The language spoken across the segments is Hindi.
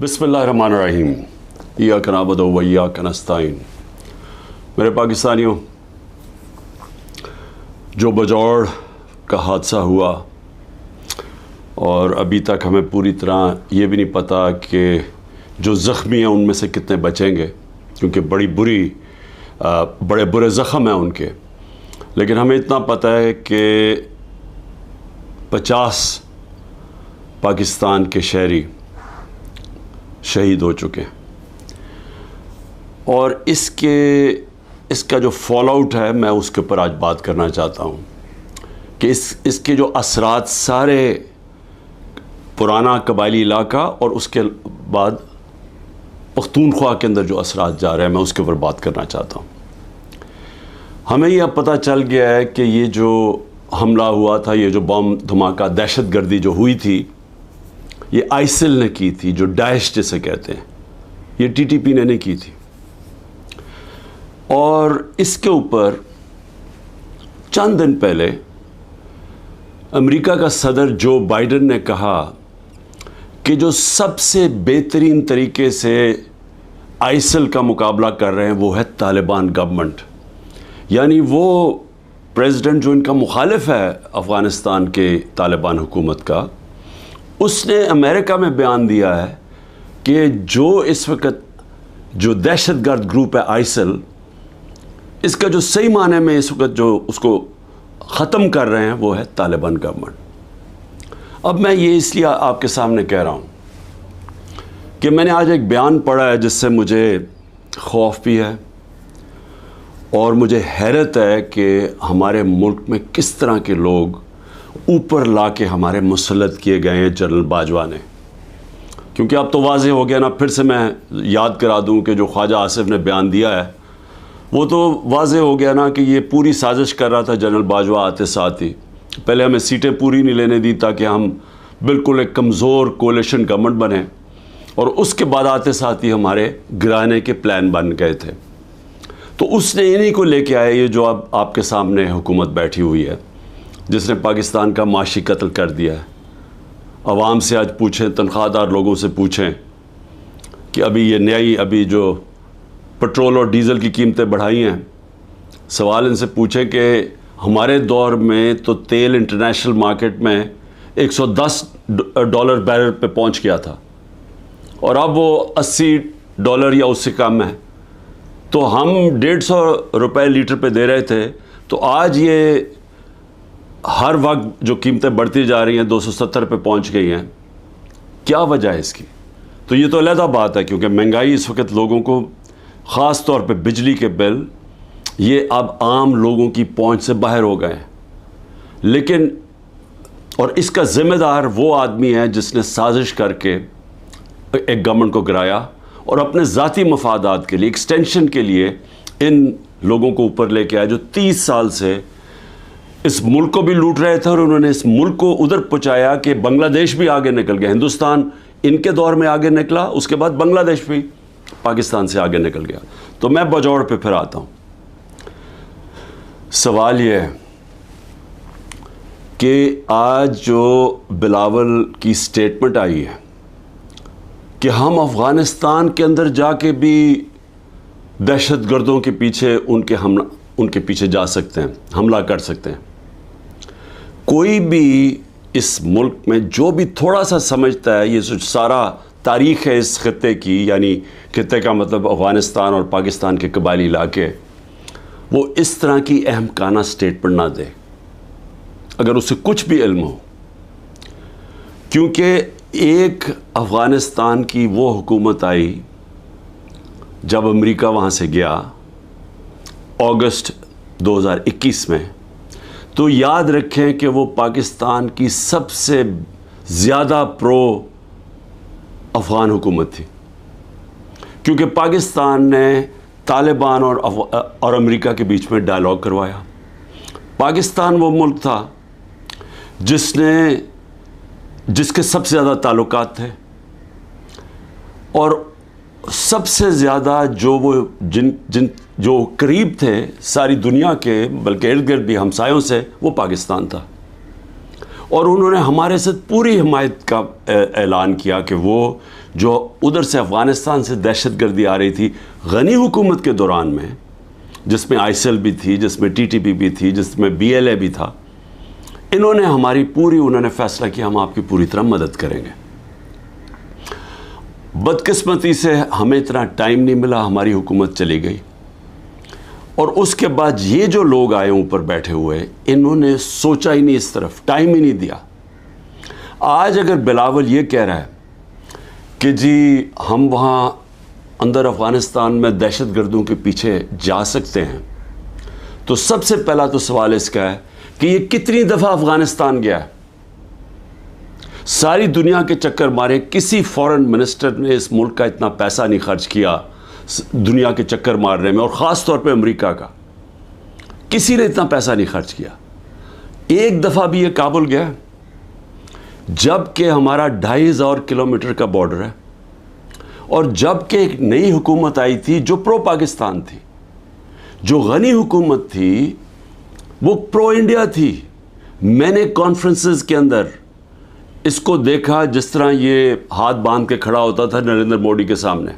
बिस्मिल्लाहिर्रहमानिर्रहीम इय्याका नअबुदु व इय्याका नस्तईन। मेरे पाकिस्तानियों, जो बजौड़ का हादसा हुआ और अभी तक हमें पूरी तरह ये भी नहीं पता कि जो ज़ख्मी हैं उनमें से कितने बचेंगे, क्योंकि बड़े बुरे ज़ख़म हैं उनके। लेकिन हमें इतना पता है कि 50 पाकिस्तान के शहरी शहीद हो चुके हैं और इसका जो फॉल आउट है, मैं उसके ऊपर आज बात करना चाहता हूँ कि इसके जो असरात सारे पुराना कबायली इलाका और उसके बाद पख्तूनख्वा के अंदर जो असरात जा रहे हैं, मैं उसके ऊपर बात करना चाहता हूँ। हमें यह पता चल गया है कि ये जो हमला हुआ था, ये जो बम धमाका, दहशत गर्दी जो हुई थी, ये आइसिल ने की थी, जो दाइश जिसे कहते हैं, ये टीटीपी ने नहीं की थी। और इसके ऊपर चंद दिन पहले अमेरिका का सदर जो बाइडेन ने कहा कि जो सबसे बेहतरीन तरीके से आइसिल का मुकाबला कर रहे हैं वो है तालिबान गवर्नमेंट। यानी वो प्रेसिडेंट जो इनका मुखालिफ है अफ़गानिस्तान के तालिबान हुकूमत का, उसने अमेरिका में बयान दिया है कि जो इस वक्त जो दहशतगर्द ग्रुप है आइसिल, इसका जो सही माने में इस वक्त जो उसको ख़त्म कर रहे हैं वो है तालिबान गवर्नमेंट। अब मैं ये इसलिए आपके सामने कह रहा हूँ कि मैंने आज एक बयान पढ़ा है जिससे मुझे खौफ भी है और मुझे हैरत है कि हमारे मुल्क में किस तरह के लोग ऊपर ला के हमारे मुसल्लत किए गए हैं जनरल बाजवा ने। क्योंकि अब तो वाज़ेह हो गया ना, फिर से मैं याद करा दूं कि जो ख्वाजा आसिफ ने बयान दिया है वो तो वाज़ेह हो गया ना कि ये पूरी साजिश कर रहा था जनरल बाजवा आते साथ ही। पहले हमें सीटें पूरी नहीं लेने दी ताकि हम बिल्कुल एक कमज़ोर कोalition गवर्नमेंट बने, और उसके बाद आते साथ ही हमारे गिराने के प्लान बन गए थे। तो उसने इन्हीं को लेके आए, ये जो अब आपके सामने हुकूमत बैठी हुई है, जिसने पाकिस्तान का माशी कत्ल कर दिया है। आवाम से आज पूछें, तनख्वाहदार लोगों से पूछें कि अभी जो पेट्रोल और डीज़ल की कीमतें बढ़ाई हैं, सवाल इनसे पूछें कि हमारे दौर में तो तेल इंटरनेशनल मार्केट में $110 बैरल पे पहुंच गया था और अब वो $80 या उससे कम है। तो हम ₹150 लीटर पे दे रहे थे, तो आज ये हर वक्त जो कीमतें बढ़ती जा रही हैं 270 पे पहुंच गई हैं। क्या वजह है इसकी? तो ये तो अलग बात है, क्योंकि महंगाई इस वक्त लोगों को, ख़ास तौर पे बिजली के बिल, ये अब आम लोगों की पहुंच से बाहर हो गए हैं। लेकिन और इसका ज़िम्मेदार वो आदमी है जिसने साजिश करके एक गवर्नमेंट को गिराया और अपने ज़ाती मफादात के लिए, एक्सटेंशन के लिए इन लोगों को ऊपर लेके आया जो 30 साल से इस मुल्क को भी लूट रहे थे और उन्होंने इस मुल्क को उधर पहुंचाया कि बांग्लादेश भी आगे निकल गया। हिंदुस्तान इनके दौर में आगे निकला, उसके बाद बांग्लादेश भी पाकिस्तान से आगे निकल गया। तो मैं बजौड़ पे फिर आता हूँ। सवाल ये है कि आज जो बिलावल की स्टेटमेंट आई है कि हम अफ़गानिस्तान के अंदर जाके भी दहशतगर्दों के पीछे उनके पीछे जा सकते हैं, हमला कर सकते हैं। कोई भी इस मुल्क में जो भी थोड़ा सा समझता है, ये जो सारा तारीख़ है इस खित्ते की, यानी खित्ते का मतलब अफ़गानिस्तान और पाकिस्तान के कबायली इलाके, वो इस तरह की अहमकाना स्टेटमेंट ना दे अगर उसे कुछ भी इल्म हो। क्योंकि एक अफ़गानिस्तान की वो हुकूमत आई जब अमेरिका वहाँ से गया अगस्त 2021 में, तो याद रखें कि वो पाकिस्तान की सबसे ज़्यादा प्रो अफ़गान हुकूमत थी, क्योंकि पाकिस्तान ने तालिबान और अमेरिका के बीच में डायलॉग करवाया। पाकिस्तान वो मुल्क था जिसके सबसे ज़्यादा ताल्लुकात थे और सबसे ज़्यादा जो करीब थे सारी दुनिया के, बल्कि इर्द गिर्द भी हमसायों से, वो पाकिस्तान था। और उन्होंने हमारे साथ पूरी हिमायत का ऐलान किया कि वो जो उधर से अफ़गानिस्तान से दहशतगर्दी आ रही थी गनी हुकूमत के दौरान में, जिसमें आईएसएल भी थी, जिसमें टीटीपी भी थी, जिसमें बीएलए भी था, इन्होंने उन्होंने फ़ैसला किया हम आपकी पूरी तरह मदद करेंगे। बदकिस्मती से हमें इतना टाइम नहीं मिला, हमारी हुकूमत चली गई, और उसके बाद ये जो लोग आए ऊपर बैठे हुए, इन्होंने सोचा ही नहीं, इस तरफ टाइम ही नहीं दिया। आज अगर बिलावल ये कह रहा है कि जी हम वहाँ अंदर अफ़गानिस्तान में दहशतगर्दों के पीछे जा सकते हैं, तो सबसे पहला तो सवाल इसका है कि ये कितनी दफ़ा अफ़गानिस्तान गया है। सारी दुनिया के चक्कर मारे, किसी फॉरेन मिनिस्टर ने इस मुल्क का इतना पैसा नहीं खर्च किया दुनिया के चक्कर मारने में, और ख़ास तौर पे अमेरिका का किसी ने इतना पैसा नहीं खर्च किया। एक दफ़ा भी ये काबुल गया, जबकि हमारा 2500 किलोमीटर का बॉर्डर है, और जबकि एक नई हुकूमत आई थी जो प्रो पाकिस्तान थी, जो गनी हुकूमत थी वो प्रो इंडिया थी। मैंने कॉन्फ्रेंसेस के अंदर इसको देखा, जिस तरह ये हाथ बांध के खड़ा होता था नरेंद्र मोदी के सामने।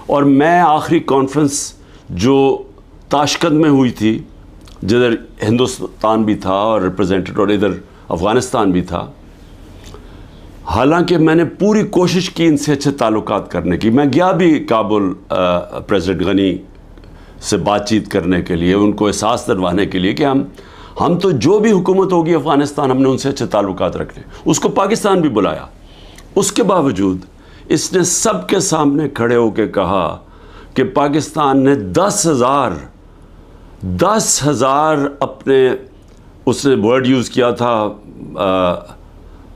और मैं आखिरी कॉन्फ्रेंस जो ताशकंद में हुई थी, जिधर हिंदुस्तान भी था और रिप्रेजेंटेड, और इधर अफ़गानिस्तान भी था, हालांकि मैंने पूरी कोशिश की इनसे अच्छे ताल्लुकात करने की। मैं गया भी काबुल प्रेसिडेंट गनी से बातचीत करने के लिए, उनको एहसास दिलवाने के लिए कि हम तो जो भी हुकूमत होगी अफ़गानिस्तान, हमने उनसे अच्छे ताल्लुकात रखने। उसको पाकिस्तान भी बुलाया। उसके बावजूद इसने सबके सामने खड़े होकर कहा कि पाकिस्तान ने 10,000 अपने, उसने वर्ड यूज़ किया था,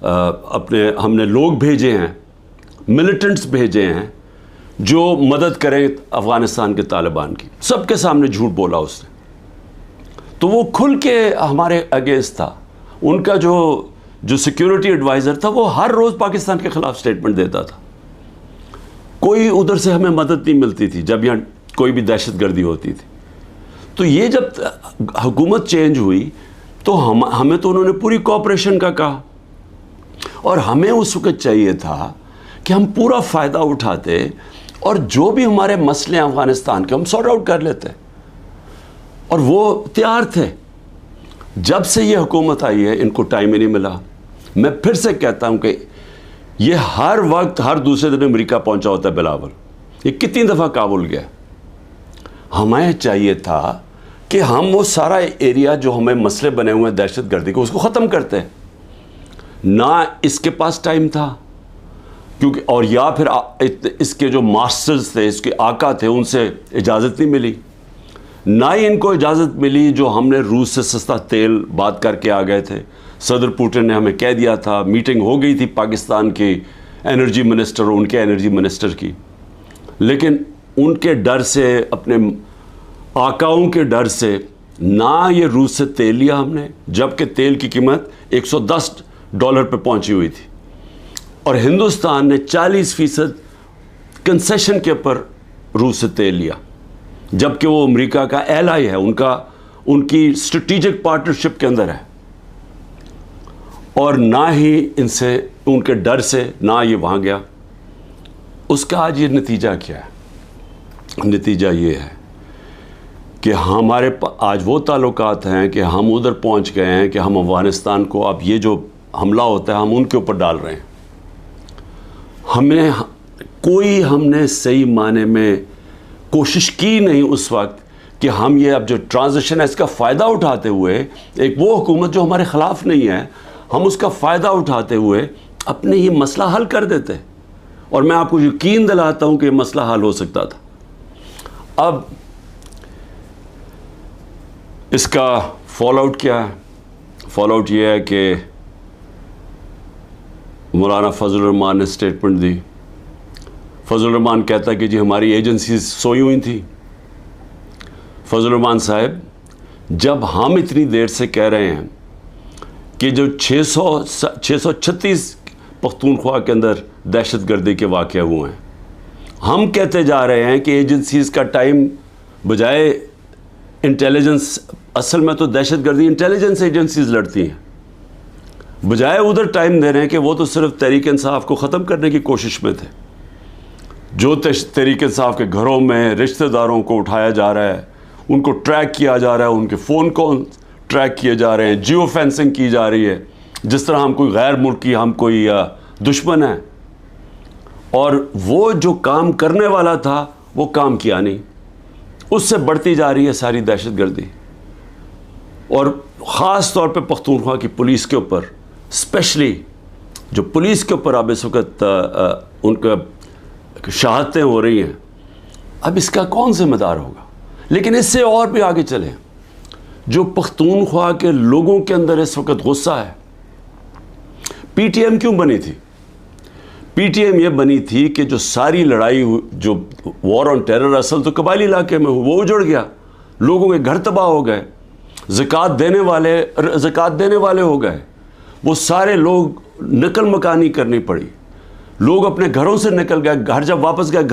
अपने हमने लोग भेजे हैं, मिलिटेंट्स भेजे हैं जो मदद करें अफ़गानिस्तान के तालिबान की। सबके सामने झूठ बोला उसने। तो वो खुल के हमारे अगेंस्ट था। उनका जो सिक्योरिटी एडवाइज़र था, वो हर रोज़ पाकिस्तान के ख़िलाफ़ स्टेटमेंट देता था। कोई उधर से हमें मदद नहीं मिलती थी जब यहाँ कोई भी दहशतगर्दी होती थी। तो ये जब हुकूमत चेंज हुई तो हमें तो उन्होंने पूरी कोऑपरेशन का कहा, और हमें उस वक्त चाहिए था कि हम पूरा फ़ायदा उठाते और जो भी हमारे मसले हैं अफ़गानिस्तान के, हम सॉर्ट आउट कर लेते। और वो तैयार थे। जब से ये हुकूमत आई है, इनको टाइम ही नहीं मिला। मैं फिर से कहता हूँ कि ये हर वक्त, हर दूसरे दिन अमेरिका पहुँचा होता है बिलावल। ये कितनी दफ़ा काबुल गया। हमें चाहिए था कि हम वो सारा एरिया जो हमें मसले बने हुए हैं दहशतगर्दी को, उसको ख़त्म करते। ना इसके पास टाइम था, क्योंकि, और या फिर इसके जो मास्टर्स थे, इसके आका थे, उनसे इजाज़त नहीं मिली। ना ही इनको इजाज़त मिली जो हमने रूस से सस्ता तेल बात करके आ गए थे। सदर पुतिन ने हमें कह दिया था, मीटिंग हो गई थी पाकिस्तान के एनर्जी मिनिस्टर और उनके एनर्जी मिनिस्टर की, लेकिन उनके डर से, अपने आकाओं के डर से, ना ये रूस से तेल लिया हमने, जबकि तेल की कीमत $110 पे पहुंची हुई थी, और हिंदुस्तान ने 40% कंसेशन के ऊपर रूस से तेल लिया, जबकि वो अमेरिका का एलाई है, उनकी स्ट्रेटेजिक पार्टनरशिप के अंदर है। और ना ही इनसे, उनके डर से ना ये वहाँ गया। उसका आज ये नतीजा क्या है? नतीजा ये है कि हमारे आज वो ताल्लुकात हैं कि हम उधर पहुँच गए हैं कि हम अफ़गानिस्तान को, अब ये जो हमला होता है हम उनके ऊपर डाल रहे हैं। हमने सही माने में कोशिश की नहीं उस वक्त कि हम ये अब जो ट्रांजिशन है इसका फ़ायदा उठाते हुए, एक वो हुकूमत जो हमारे ख़िलाफ़ नहीं है, हम उसका फ़ायदा उठाते हुए अपने ये मसला हल कर देते। और मैं आपको यकीन दिलाता हूँ कि मसला हल हो सकता था। अब इसका फॉलोआउट क्या है? फॉलोआउट ये है कि मौलाना फजल रहमान ने स्टेटमेंट दी। फजल रहमान कहता है कि जी हमारी एजेंसीज सोई हुई थी। फजल रहमान साहब, जब हम इतनी देर से कह रहे हैं कि जो 636 पख्तूनख्वा के अंदर दहशतगर्दी के वाक़े हुए हैं, हम कहते जा रहे हैं कि एजेंसीज़ का टाइम बजाय इंटेलिजेंस, असल में तो दहशतगर्दी इंटेलिजेंस एजेंसीज लड़ती हैं। बजाय उधर टाइम देने के वो तो सिर्फ तहरीक इंसाफ को ख़त्म करने की कोशिश में थे। जो तहरीक इंसाफ के घरों में रिश्तेदारों को उठाया जा रहा है, उनको ट्रैक किया जा रहा है, उनके फ़ोन को ट्रैक किए जा रहे हैं, जियो फेंसिंग की जा रही है, जिस तरह हम कोई गैर मुल्की, हम कोई दुश्मन है। और वो जो काम करने वाला था वो काम किया नहीं, उससे बढ़ती जा रही है सारी दहशतगर्दी। और ख़ास तौर पे पख्तूनख्वा की पुलिस के ऊपर, स्पेशली जो पुलिस के ऊपर अब इस वक्त उनका शहादतें हो रही हैं, अब इसका कौन जिम्मेदार होगा। लेकिन इससे और भी आगे चलें, जो पख्तूनख्वा के लोगों के अंदर इस वक्त गुस्सा है। पीटीएम क्यों बनी थी? पीटीएम ये बनी थी कि जो सारी लड़ाई, जो वॉर ऑन टेरर असल तो कबायली इलाके में हुआ, वो उजड़ गया, लोगों के घर तबाह हो गए, ज़कात देने वाले हो गए, वो सारे लोग नकल मकानी करनी पड़ी, लोग अपने घरों से निकल गए, घर जब वापस गए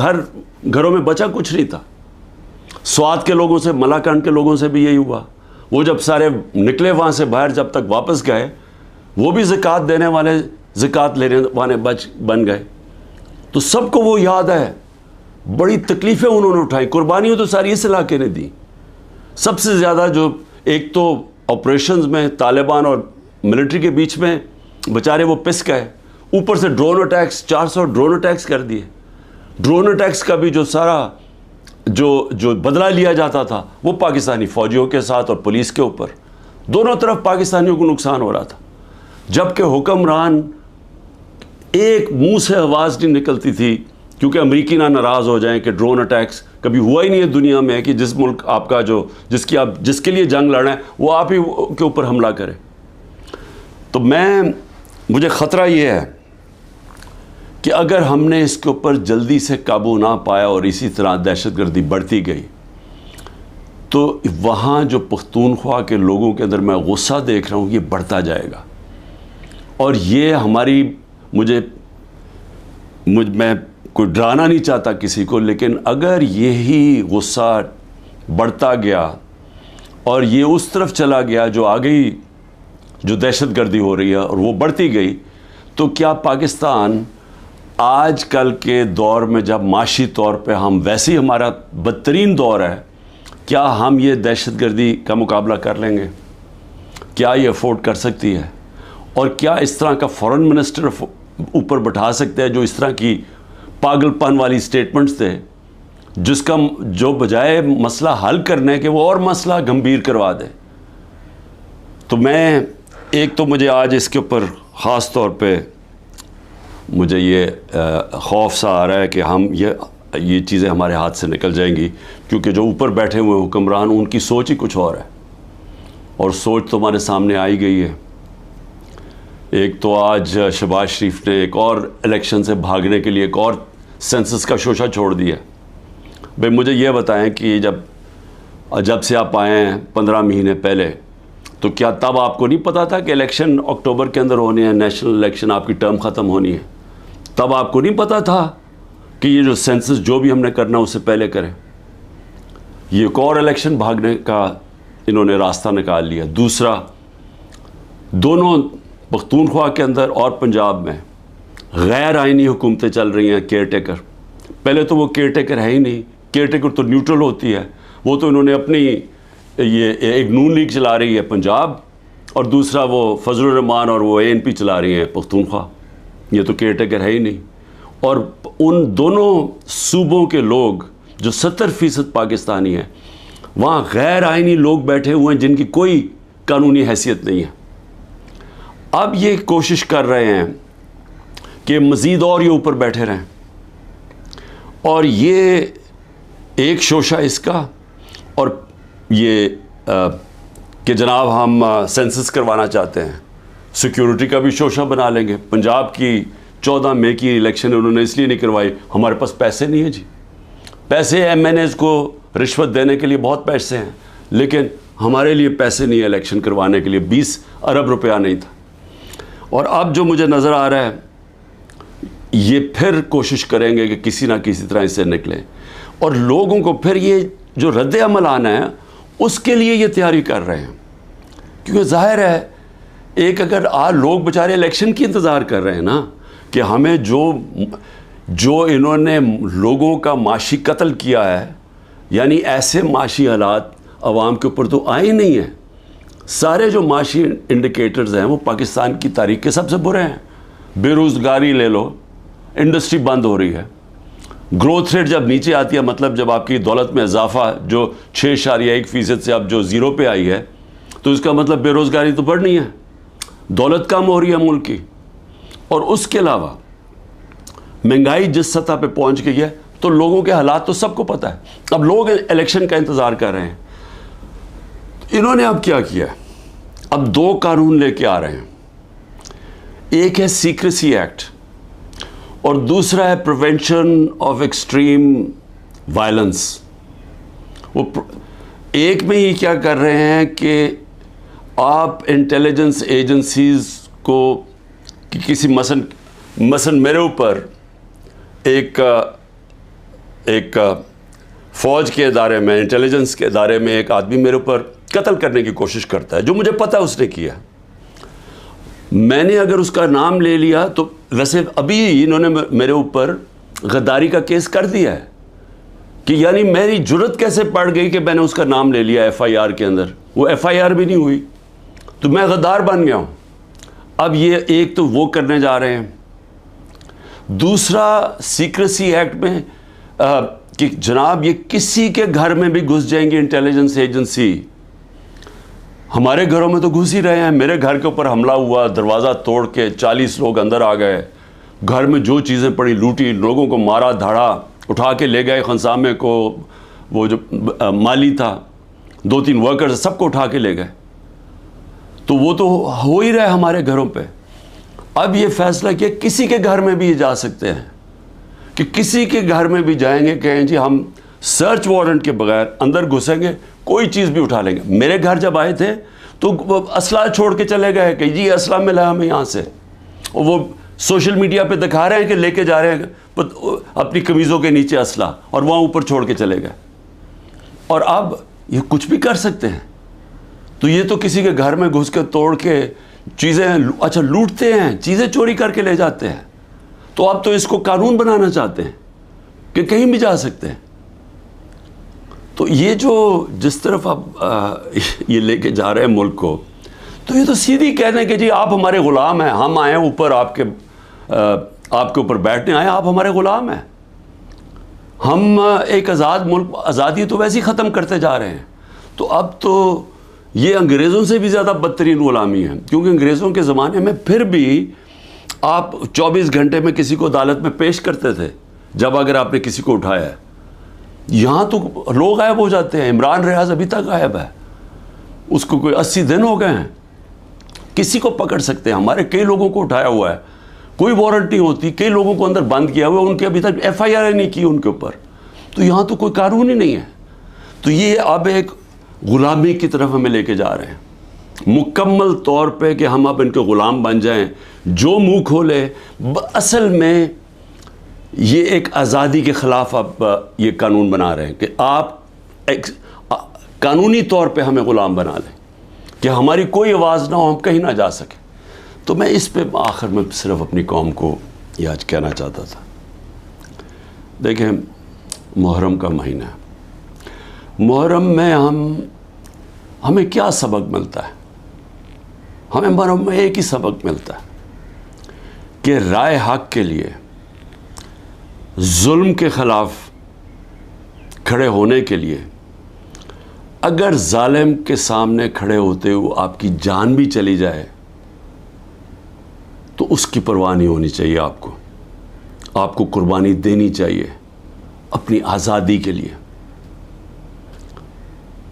घरों में बचा कुछ नहीं था। स्वात के लोगों से, मलाकांड के लोगों से भी यही हुआ। वो जब सारे निकले वहाँ से बाहर, जब तक वापस गए, वो भी ज़कात देने वाले, ज़कात लेने वाले बन गए। तो सबको वो याद है, बड़ी तकलीफ़ें उन्होंने उठाई, कुर्बानियाँ तो सारी इस इलाके ने दी। सबसे ज़्यादा जो एक तो ऑपरेशंस में तालिबान और मिलिट्री के बीच में बेचारे वो पिस गए, ऊपर से ड्रोन अटैक्स, 400 ड्रोन अटैक्स कर दिए। ड्रोन अटैक्स का भी जो सारा जो बदला लिया जाता था वो पाकिस्तानी फ़ौजियों के साथ और पुलिस के ऊपर, दोनों तरफ पाकिस्तानियों को नुकसान हो रहा था। जबकि हुक्मरान एक मुंह से आवाज़ नहीं निकलती थी, क्योंकि अमरीकी ना नाराज़ हो जाएं कि ड्रोन अटैक्स कभी हुआ ही नहीं है दुनिया में कि जिस मुल्क आपका जिसके लिए जंग लड़ना है वो आप ही के ऊपर हमला करे। तो मुझे ख़तरा ये है कि अगर हमने इसके ऊपर जल्दी से काबू ना पाया और इसी तरह दहशतगर्दी बढ़ती गई, तो वहाँ जो पख्तूनख्वा के लोगों के अंदर मैं गुस्सा देख रहा हूँ, ये बढ़ता जाएगा। और ये मैं कोई डराना नहीं चाहता किसी को, लेकिन अगर यही गुस्सा बढ़ता गया और ये उस तरफ चला गया जो आगे जो दहशतगर्दी हो रही है और वो बढ़ती गई, तो क्या पाकिस्तान आजकल के दौर में, जब माशी तौर पे हम वैसे ही हमारा बदतरीन दौर है, क्या हम ये दहशतगर्दी का मुकाबला कर लेंगे? क्या ये अफोर्ड कर सकती है? और क्या इस तरह का फॉरेन मिनिस्टर ऊपर बैठा सकते हैं जो इस तरह की पागलपन वाली स्टेटमेंट्स थे, जो बजाय मसला हल करने के वो और मसला गंभीर करवा दे? तो मुझे आज इसके ऊपर ख़ास तौर पे मुझे ये खौफ सा आ रहा है कि हम ये चीज़ें हमारे हाथ से निकल जाएंगी, क्योंकि जो ऊपर बैठे हुए हुक्मरान, उनकी सोच ही कुछ और है, और सोच तो हमारे सामने आई गई है। एक तो आज शहबाज शरीफ ने एक और इलेक्शन से भागने के लिए एक और सेंसस का शोशा छोड़ दिया। भाई मुझे ये बताएं कि जब से आप आए हैं 15 महीने पहले, तो क्या तब आपको नहीं पता था कि इलेक्शन अक्टूबर के अंदर होने हैं, नेशनल इलेक्शन, आपकी टर्म ख़त्म होनी है? तब आपको नहीं पता था कि ये जो सेंसस जो भी हमने करना उससे पहले करें? ये एक और इलेक्शन भागने का इन्होंने रास्ता निकाल लिया। दूसरा, दोनों पख्तूनख्वा के अंदर और पंजाब में गैर आइनी हुकूमतें चल रही हैं, केयर टेकर। पहले तो वो केयर टेकर है ही नहीं, केयर टेकर तो न्यूट्रल होती है। वो तो इन्होंने अपनी ये एक नून लीग चला रही है पंजाब, और दूसरा वो फजलुर रहमान और वो ANP चला रही है पख्तूनख्वा। ये तो केयर टेकर है ही नहीं। और उन दोनों सूबों के लोग जो 70% पाकिस्तानी हैं, वहाँ गैर आइनी लोग बैठे हुए हैं जिनकी कोई कानूनी हैसियत नहीं है। अब ये कोशिश कर रहे हैं कि मज़ीद और ये ऊपर बैठे रहें, और ये एक शोशा इसका, और ये कि जनाब हम सेंसस करवाना चाहते हैं, सिक्योरिटी का भी शोशा बना लेंगे। पंजाब की 14 मई की इलेक्शन उन्होंने इसलिए नहीं करवाई, हमारे पास पैसे नहीं है जी। पैसे MNAs को रिश्वत देने के लिए बहुत पैसे हैं, लेकिन हमारे लिए पैसे नहीं है इलेक्शन करवाने के लिए, 20 अरब रुपया नहीं था। और अब जो मुझे नज़र आ रहा है, ये फिर कोशिश करेंगे कि किसी ना किसी तरह इससे निकलें, और लोगों को फिर ये जो रद्द-ए-अमल आना है उसके लिए ये तैयारी कर रहे हैं। क्योंकि ज़ाहिर है एक अगर लोग बेचारे इलेक्शन की इंतज़ार कर रहे हैं ना, कि हमें जो इन्होंने लोगों का माशी कत्ल किया है, यानी ऐसे माशी हालात अवाम के ऊपर तो आए ही नहीं हैं। सारे जो माशी इंडिकेटर्स हैं वो पाकिस्तान की तारीख के सबसे बुरे हैं। बेरोज़गारी ले लो, इंडस्ट्री बंद हो रही है, ग्रोथ रेट जब नीचे आती है, मतलब जब आपकी दौलत में इजाफा जो 6.1% से अब जो 0 पे आई है, तो इसका मतलब बेरोज़गारी तो बढ़नी है, दौलत कम हो रही है मुल्क की। और उसके अलावा महंगाई जिस सतह पे पहुंच गई है, तो लोगों के हालात तो सबको पता है। अब लोग इलेक्शन का इंतज़ार कर रहे हैं। इन्होंने अब क्या किया, अब 2 कानून लेके आ रहे हैं। एक है सीक्रेसी एक्ट और दूसरा है प्रिवेंशन ऑफ एक्सट्रीम वायलेंस। वो एक में ही क्या कर रहे हैं कि आप इंटेलिजेंस एजेंसीज को कि किसी मसन मेरे ऊपर एक फ़ौज के इदारे में, इंटेलिजेंस के इदारे में एक आदमी मेरे ऊपर कत्ल करने की कोशिश करता है, जो मुझे पता है उसने किया। मैंने अगर उसका नाम ले लिया तो वैसे अभी इन्होंने मेरे ऊपर गद्दारी का केस कर दिया है कि यानी मेरी जुर्रत कैसे पड़ गई कि मैंने उसका नाम ले लिया FIR के अंदर। वो FIR भी नहीं हुई तो मैं गद्दार बन गया हूँ। अब ये एक तो वो करने जा रहे हैं, दूसरा सीक्रेसी एक्ट में कि जनाब ये किसी के घर में भी घुस जाएंगी इंटेलिजेंस एजेंसी। हमारे घरों में तो घुस ही रहे हैं। मेरे घर के ऊपर हमला हुआ, दरवाज़ा तोड़ के 40 लोग अंदर आ गए, घर में जो चीज़ें पड़ी लूटी, लोगों को मारा धाड़ा, उठा के ले गए खनसामे को, वो जो माली था, 2-3 वर्कर्स सबको उठा के ले गए। तो वो तो हो ही रहा है हमारे घरों पे। अब ये फैसला किया किसी के घर में भी जा सकते हैं, कि किसी के घर में भी जाएंगे, कहें जी हम सर्च वारंट के बगैर अंदर घुसेंगे, कोई चीज़ भी उठा लेंगे। मेरे घर जब आए थे तो असला छोड़ के चले गए कि जी असला मिला हमें यहाँ से, और वो सोशल मीडिया पे दिखा रहे हैं कि लेके जा रहे हैं अपनी कमीज़ों के नीचे असला, और वहाँ ऊपर छोड़ के चले गए। और अब ये कुछ भी कर सकते हैं। तो ये तो किसी के घर में घुस के तोड़ के चीज़ें अच्छा लूटते हैं, चीज़ें चोरी करके ले जाते हैं। तो अब तो इसको कानून बनाना चाहते हैं कि कहीं भी जा सकते हैं। तो ये जो जिस तरफ आप ये लेके जा रहे हैं मुल्क को, तो ये तो सीधी कहने के जी आप हमारे ग़ुलाम हैं, हम आए ऊपर आपके ऊपर बैठने आए, आप हमारे ग़ुलाम हैं। हम एक आज़ाद मुल्क, आज़ादी तो वैसे ही ख़त्म करते जा रहे हैं। तो अब तो ये अंग्रेज़ों से भी ज़्यादा बदतरीन ग़ुलामी है, क्योंकि अंग्रेज़ों के ज़माने में फिर भी आप 24 घंटे में किसी को अदालत में पेश करते थे जब अगर आपने किसी को उठाया है। यहाँ तो लोग गायब हो जाते हैं। इमरान रियाज अभी तक गायब है, उसको कोई 80 दिन हो गए हैं। किसी को पकड़ सकते हैं, हमारे कई लोगों को उठाया हुआ है, कोई वारंट नहीं होती, कई लोगों को अंदर बंद किया हुआ है, उनके अभी तक FIR नहीं की उनके ऊपर। तो यहाँ तो कोई कानून ही नहीं है। तो ये अब एक ग़ुलामी की तरफ हमें लेके जा रहे हैं मुकम्मल तौर पे, कि हम अब इनके ग़ुलाम बन जाएं, जो मुंह खोले। असल में ये एक आज़ादी के ख़िलाफ़ अब ये कानून बना रहे हैं कि आप कानूनी तौर पे हमें ग़ुलाम बना लें, कि हमारी कोई आवाज़ ना हो, हम कहीं ना जा सकें। तो मैं इस पे आखिर में सिर्फ अपनी कौम को ये आज कहना चाहता था। देखें, मुहर्रम का महीना है। मुहर्रम में हमें क्या सबक मिलता है? हमें मुहर्रम में एक ही सबक मिलता है कि राय हक के लिए, जुल्म के ख़िलाफ़ खड़े होने के लिए, अगर जालिम के सामने खड़े होते हुए आपकी जान भी चली जाए तो उसकी परवाह नहीं होनी चाहिए। आपको कुर्बानी देनी चाहिए अपनी आज़ादी के लिए,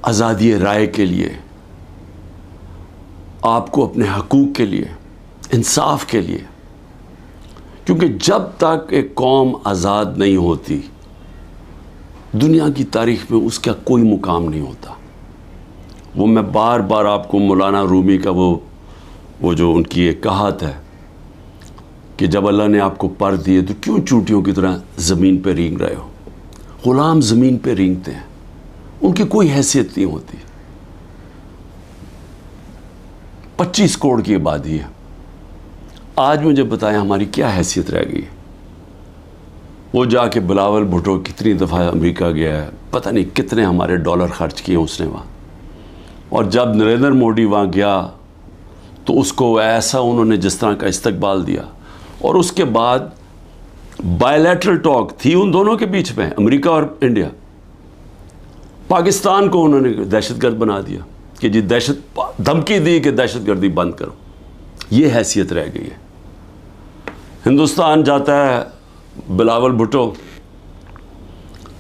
आज़ादी राय के लिए, आपको अपने हकूक़ के लिए, इंसाफ के लिए। क्योंकि जब तक एक कौम आज़ाद नहीं होती, दुनिया की तारीख़ में उसका कोई मुकाम नहीं होता। वो मैं बार बार आपको मौलाना रूमी का वो जो उनकी एक कहावत है कि जब अल्लाह ने आपको पर दिए तो क्यों चूंटियों की तरह ज़मीन पे रेंग रहे हो। ग़ुलाम ज़मीन पे रेंगते हैं, उनकी कोई हैसियत नहीं होती। 25 करोड़ की आबादी है। आज मुझे बताएं हमारी क्या हैसियत रह गई है। वो जाके बिलावल भुट्टो कितनी दफ़ा अमेरिका गया है, पता नहीं कितने हमारे डॉलर खर्च किए उसने वहाँ। और जब नरेंद्र मोदी वहाँ गया तो उसको ऐसा उन्होंने जिस तरह का इस्तकबाल दिया। और उसके बाद बायलैटरल टॉक थी उन दोनों के बीच में, अमेरिका और इंडिया। पाकिस्तान को उन्होंने दहशतगर्द बना दिया कि जी धमकी दी कि दहशतगर्दी बंद करो। ये हैसियत रह गई है। हिंदुस्तान जाता है बिलावल भुट्टो,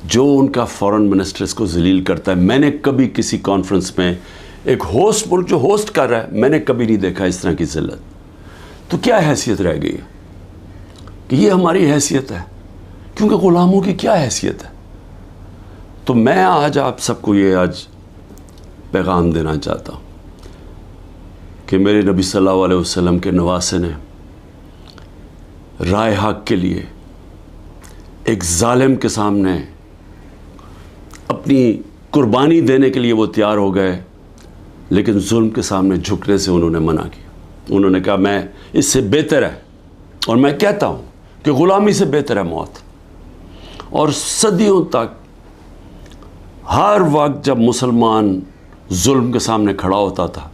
जो उनका फॉरेन मिनिस्टर इसको जलील करता है। मैंने कभी किसी कॉन्फ्रेंस में एक होस्ट मुल्क जो होस्ट कर रहा है, मैंने कभी नहीं देखा इस तरह की जिल्लत। तो क्या हैसियत रह गई है कि ये हमारी हैसियत है, क्योंकि ग़ुलामों की क्या हैसियत है। तो मैं आज आप सबको ये आज पैगाम देना चाहता हूँ कि मेरे नबी सल्लल्लाहु अलैहि वसल्लम के नवासे ने राय हक के लिए एक जालिम के सामने अपनी कुर्बानी देने के लिए वो तैयार हो गए, लेकिन जुल्म के सामने झुकने से उन्होंने मना किया। उन्होंने कहा मैं इससे बेहतर है, और मैं कहता हूँ कि ग़ुलामी से बेहतर है मौत। और सदियों तक हर वक्त जब मुसलमान जुल्म के सामने खड़ा होता था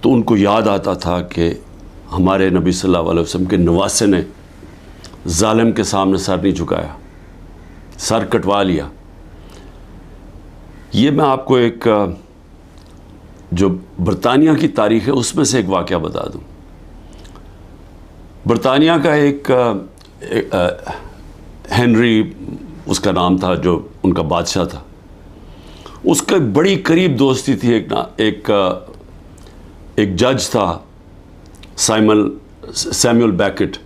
तो उनको याद आता था कि हमारे नबी सल्लल्लाहु अलैहि वसल्लम के नवासे ने जालिम के सामने सर नहीं झुकाया, सर कटवा लिया। ये मैं आपको एक जो बरतानिया की तारीख़ है उसमें से एक वाक़या बता दूँ। बरतानिया का एक हेनरी उसका नाम था, जो उनका बादशाह था, उसका बड़ी करीब दोस्ती थी एक जज था सैमुअल बेकेट।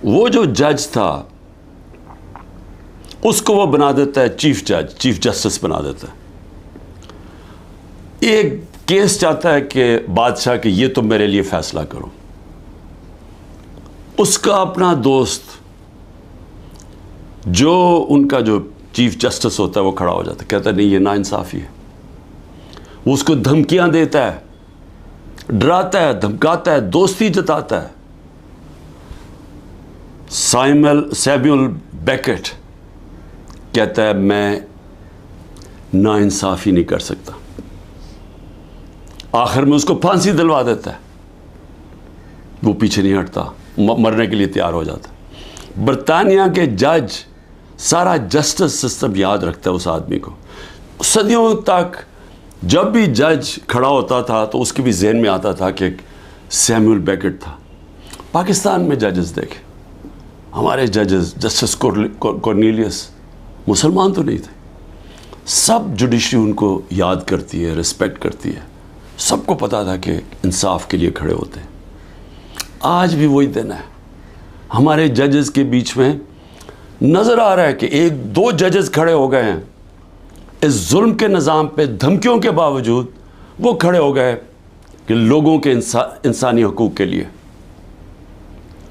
वो जो जज था उसको वो बना देता है चीफ जस्टिस बना देता है। एक केस चाहता है कि बादशाह कि ये तुम मेरे लिए फैसला करो। उसका अपना दोस्त जो उनका जो चीफ जस्टिस होता है वो खड़ा हो जाता है, कहता है नहीं ये नाइंसाफ़ी है। वो उसको धमकियां देता है, डराता है, धमकाता है, दोस्ती जताता है। सैमुअल बेकेट कहता है मैं नाइंसाफ़ी नहीं कर सकता। आखिर में उसको फांसी दिलवा देता है। वो पीछे नहीं हटता, मरने के लिए तैयार हो जाता। बरतानिया के जज सारा जस्टिस सिस्टम याद रखता है उस आदमी को। सदियों तक जब भी जज खड़ा होता था तो उसके भी जहन में आता था कि सैमुअल बेकेट था। पाकिस्तान में जजेस देखे, हमारे जजेस जस्टिस कॉर्नेलियस मुसलमान तो नहीं थे। सब जुडिशरी उनको याद करती है, रिस्पेक्ट करती है। सबको पता था कि इंसाफ के लिए खड़े होते हैं। आज भी वही दिन है। हमारे जजेस के बीच में नज़र आ रहा है कि एक दो जजेस खड़े हो गए हैं इस जुल्म के निज़ाम पे, धमकियों के बावजूद वो खड़े हो गए कि लोगों के इंसानी हकूक़ के लिए।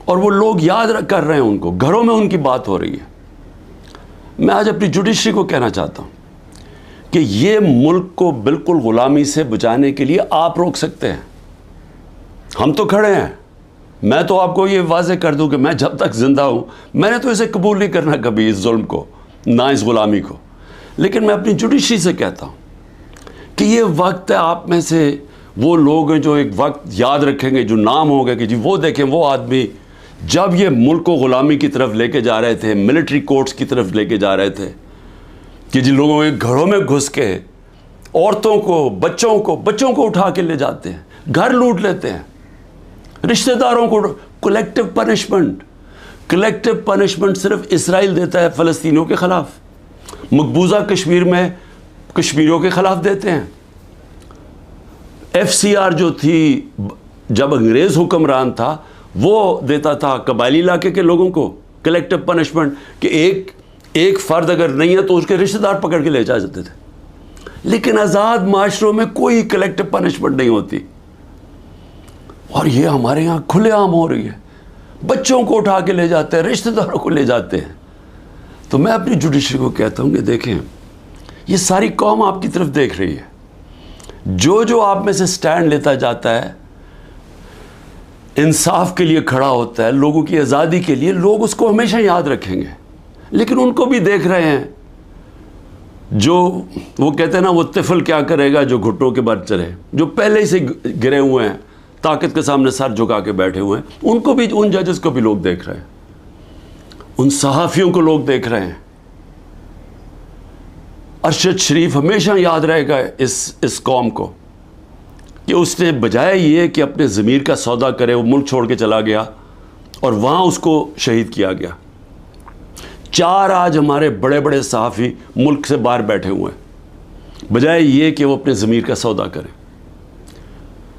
और वो लोग याद कर रहे हैं उनको, घरों में उनकी बात हो रही है। मैं आज अपनी जुडिशरी को कहना चाहता हूँ कि ये मुल्क को बिल्कुल ग़ुलामी से बचाने के लिए आप रोक सकते हैं। हम तो खड़े हैं। मैं तो आपको ये वाज़े कर दूं कि मैं जब तक ज़िंदा हूँ मैंने तो इसे कबूल नहीं करना कभी, इस जुल्म को, ना इस ग़ुलामी को। लेकिन मैं अपनी जुडिशरी से कहता हूँ कि ये वक्त है, आप में से वो लोग हैं जो एक वक्त याद रखेंगे, जो नाम होगा कि जी वो देखें वो आदमी जब ये मुल्क को ग़ुलामी की तरफ लेके जा रहे थे, मिलिट्री कोर्ट्स की तरफ लेके जा रहे थे, कि जिन लोगों के घरों में घुस के औरतों को, बच्चों को उठा के ले जाते हैं, घर लूट लेते हैं, रिश्तेदारों को। कलेक्टिव पनिशमेंट सिर्फ इसराइल देता है फ़लस्तीनियों के ख़िलाफ़। मकबूजा कश्मीर में कश्मीरियों के ख़िलाफ़ देते हैं। FCR जो थी, जब अंग्रेज़ हुक्मरान था, वो देता था कबायली इलाके के लोगों को कलेक्टिव पनिशमेंट कि एक फ़र्द अगर नहीं है तो उसके रिश्तेदार पकड़ के ले जा जाते थे। लेकिन आज़ाद माशरों में कोई कलेक्टिव पनिशमेंट नहीं होती। और ये हमारे यहाँ खुलेआम हो रही है। बच्चों को उठा के ले जाते हैं, रिश्तेदारों को ले जाते हैं। तो मैं अपनी जुडिशरी को कहता हूँ कि देखें, ये सारी कौम आपकी तरफ देख रही है। जो जो आप में से स्टैंड लेता जाता है, इंसाफ के लिए खड़ा होता है, लोगों की आज़ादी के लिए, लोग उसको हमेशा याद रखेंगे। लेकिन उनको भी देख रहे हैं, जो वो कहते हैं ना, वो तिफल क्या करेगा जो घुटनों के बल चले, जो पहले ही से गिरे हुए हैं, ताकत के सामने सर झुका के बैठे हुए हैं, उनको भी, उन जजेस को भी लोग देख रहे हैं, उन सहाफ़ियों को लोग देख रहे हैं। अरशद शरीफ हमेशा याद रहेगा इस कौम को कि उसने बजाय ये कि अपने ज़मीर का सौदा करे, वो मुल्क छोड़ के चला गया और वहाँ उसको शहीद किया गया। 4 आज हमारे बड़े बड़े सहाफ़ी मुल्क से बाहर बैठे हुए हैं, बजाय ये कि वो अपने ज़मीर का सौदा करें।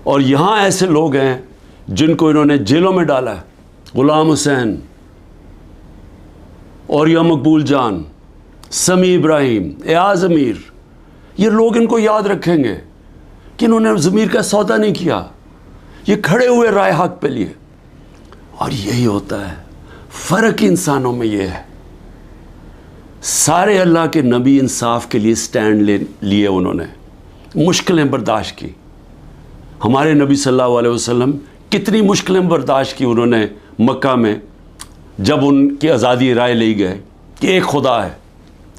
और यहाँ ऐसे लोग हैं जिनको इन्होंने जेलों में डाला है, ग़ुलाम हुसैन, औरिया मकबूल जान, समी इब्राहिम, एयाज अमीर। ये लोग इनको याद रखेंगे कि इन्होंने ज़मीर का सौदा नहीं किया, ये खड़े हुए राय हक पे लिए। और यही होता है फ़र्क इंसानों में, ये है सारे अल्लाह के नबी इंसाफ के लिए स्टैंड लिए, उन्होंने मुश्किलें बर्दाश्त की। हमारे नबी सल्लल्लाहु अलैहि वसल्लम कितनी मुश्किलें बर्दाश्त की उन्होंने मक्का में, जब उनकी आज़ादी राय ली गए कि एक खुदा है,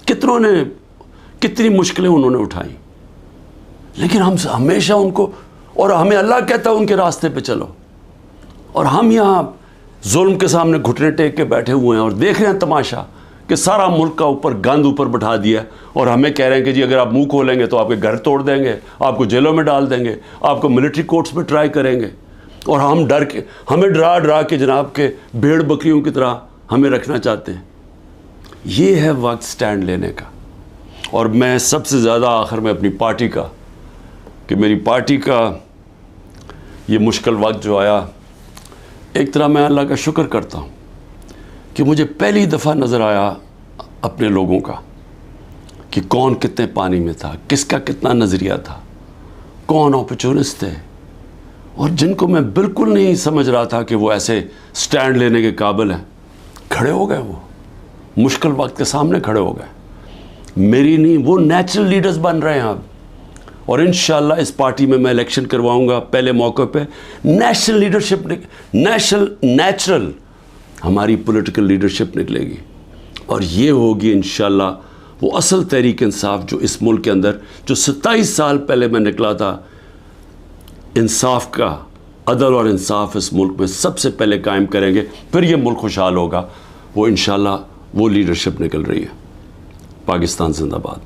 कितनी मुश्किलें उन्होंने उठाई। लेकिन हम हमेशा उनको, और हमें अल्लाह कहता है उनके रास्ते पे चलो, और हम यहाँ जुल्म के सामने घुटने टेक के बैठे हुए हैं और देख रहे हैं तमाशा कि सारा मुल्क का ऊपर गंद ऊपर बैठा दिया, और हमें कह रहे हैं कि जी अगर आप मुंह खोलेंगे तो आपके घर तोड़ देंगे, आपको जेलों में डाल देंगे, आपको मिलिट्री कोर्ट्स में ट्राई करेंगे, और हम हमें डरा के जनाब के भेड़ बकरियों की तरह हमें रखना चाहते हैं। ये है वक्त स्टैंड लेने का। और मैं सबसे ज़्यादा आखिर में अपनी पार्टी का, कि मेरी पार्टी का ये मुश्किल वक्त जो आया, एक तरह मैं अल्लाह का शुक्र करता हूँ कि मुझे पहली दफ़ा नज़र आया अपने लोगों का कि कौन कितने पानी में था, किसका कितना नज़रिया था, कौन अपॉर्चुनिस्ट थे, और जिनको मैं बिल्कुल नहीं समझ रहा था कि वो ऐसे स्टैंड लेने के काबिल हैं, खड़े हो गए। वो मुश्किल वक्त के सामने खड़े हो गए। मेरी नहीं, वो नेचुरल लीडर्स बन रहे हैं अब। और इंशाल्लाह इस पार्टी में मैं इलेक्शन करवाऊंगा पहले मौके पे। नेशनल लीडरशिप, नेचुरल हमारी पॉलिटिकल लीडरशिप निकलेगी, और ये होगी इंशाल्लाह वो असल तहरीक इंसाफ जो इस मुल्क के अंदर, जो 27 साल पहले मैं निकला था, इंसाफ का, अदल और इंसाफ इस मुल्क में सबसे पहले कायम करेंगे, फिर ये मुल्क खुशहाल होगा। वो इंशाल्लाह वो लीडरशिप निकल रही है। पाकिस्तान जिंदाबाद।